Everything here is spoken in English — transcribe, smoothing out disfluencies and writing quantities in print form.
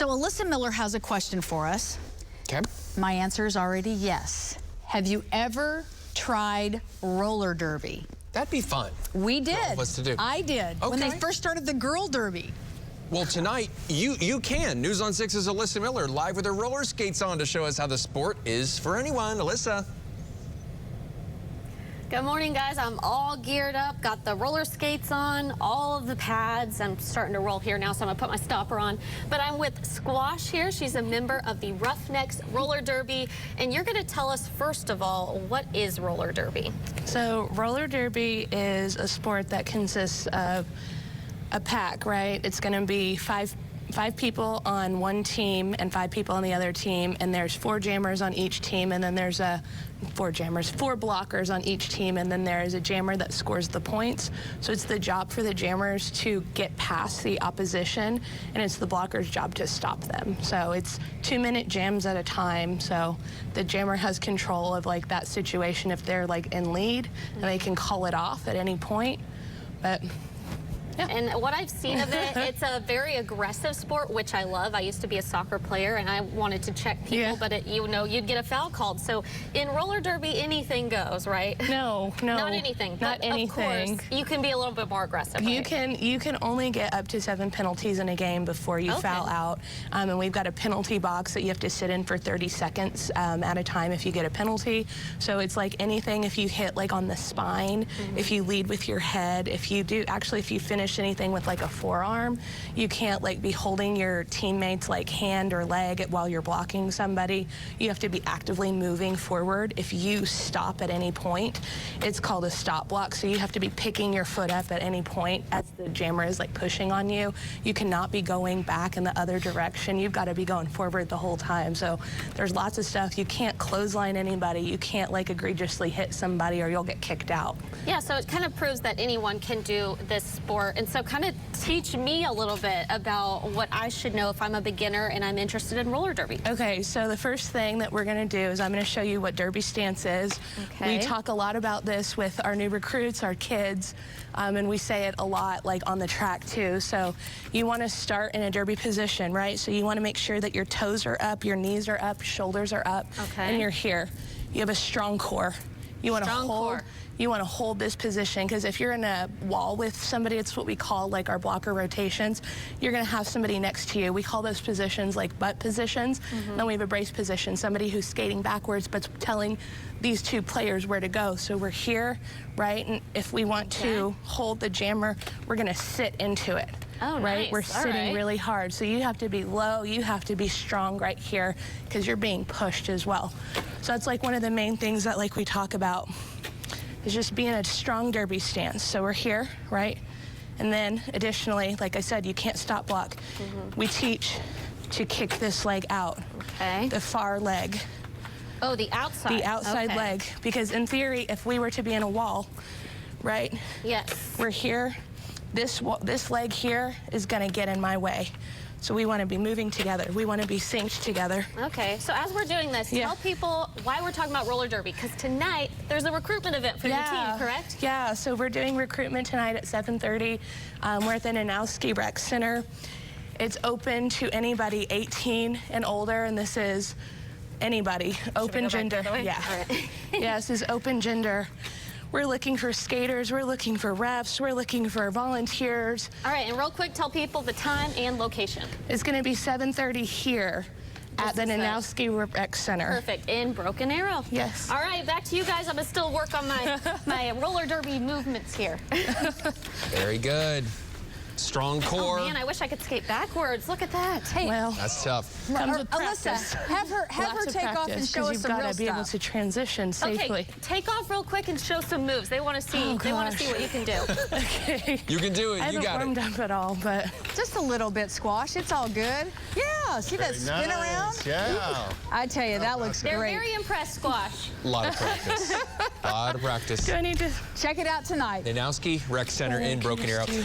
So Alyssa Miller has a question for us. Okay. My answer is already yes. Have you ever tried roller derby? That'd be fun. We did. For all of us to do. I did. When they first started the girl derby. Well, tonight, you can. News on 6's Alyssa Miller live with her roller skates on to show us how the sport is for anyone. Alyssa. Good morning, guys. I'm all geared up, got the roller skates on, all of the pads. I'm starting to roll here now, so I'm gonna put my stopper on. But I'm with Squash here. She's a member of the Roughneck Roller Derby. And you're gonna tell us, first of all, what is roller derby? So roller derby is a sport that consists of a pack, right? It's gonna be five people on one team and 5 people on the other team, and there's 4 jammers on each team, and then there's 4 blockers on each team, and then there is a jammer that scores the points. So it's the job for the jammers to get past the opposition, and it's the blockers' job to stop them. So it's 2-minute jams at a time. So the jammer has control of like that situation if they're like in lead, and they can call it off at any point. But yeah. And what I've seen of it, it's a very aggressive sport, which I love. I used to be a soccer player, and I wanted to check people, but you'd get a foul called. So in roller derby, anything goes, right? No. Not anything. Not anything. Of course, you can be a little bit more aggressive. You right? can only get up to 7 penalties in a game before you foul out. And we've got a penalty box that you have to sit in for 30 seconds at a time if you get a penalty. So it's like anything if you hit like on the spine, if you lead with your head, if you finish anything with like a forearm, you can't like be holding your teammates like hand or leg while you're blocking somebody. You have to be actively moving forward. If you stop at any point, it's called a stop block. So you have to be picking your foot up at any point as the jammer is like pushing on you. You cannot be going back in the other direction. You've got to be going forward the whole time. So there's lots of stuff. You can't clothesline anybody. You can't like egregiously hit somebody or you'll get kicked out. Yeah, so it kind of proves that anyone can do this sport. And so kind of teach me a little bit about what I should know if I'm a beginner and I'm interested in roller derby. Okay, so the first thing that we're going to do is I'm going to show you what derby stance is. Okay. We talk a lot about this with our new recruits, our kids, and we say it a lot like on the track too. So you want to start in a derby position, right? So you want to make sure that your toes are up, your knees are up, shoulders are up, and you're here. You have a strong core. You want to hold. You want to hold this position because if you're in a wall with somebody, it's what we call like our blocker rotations. You're going to have somebody next to you. We call those positions like butt positions. Then we have a brace position, somebody who's skating backwards but telling these 2 players where to go. So we're here, right? And if we want to hold the jammer, we're going to sit into it. Oh, right? Nice. We're sitting really hard. So you have to be low, you have to be strong right here because you're being pushed as well. So that's like one of the main things that like we talk about is just being a strong derby stance. So we're here, right? And then additionally, like I said, you can't stop block. We teach to kick this leg out, the far leg. Oh, the outside. The outside leg, because in theory, if we were to be in a wall, right? Yes. We're here, this leg here is gonna get in my way. So we want to be moving together. We want to be synced together. Okay, so as we're doing this, tell people why we're talking about roller derby, because tonight there's a recruitment event for your team, correct? Yeah, so we're doing recruitment tonight at 7:30. We're at the Roughneck Rec Center. It's open to anybody 18 and older, and this is anybody, open gender. Yeah, yeah, this is open gender. We're looking for skaters, we're looking for refs, we're looking for volunteers. All right, and real quick, tell people the time and location. It's going to be 7:30 here at the Roughneck Rec Center. Perfect, in Broken Arrow. Yes. All right, back to you guys. I'm going to still work on my roller derby movements here. Very good. Strong core. Oh man, I wish I could skate backwards. Look at that. Hey, well, that's tough. Comes with Alyssa, practice. have her take off and show us you've some got real to be able stuff. to transition safely. Okay, take off real quick and show some moves. They want to see. They want to see what you can do. Okay. You can do it. I You got haven't it. warmed up at all, but Just a little bit, Squash. It's all good. Yeah, see that spin around? Yeah. I tell you, that looks They're great. very impressed, Squash. A lot of practice. A lot of practice. do I need to? Check it out tonight. Roughneck Rec Center in Broken Arrow.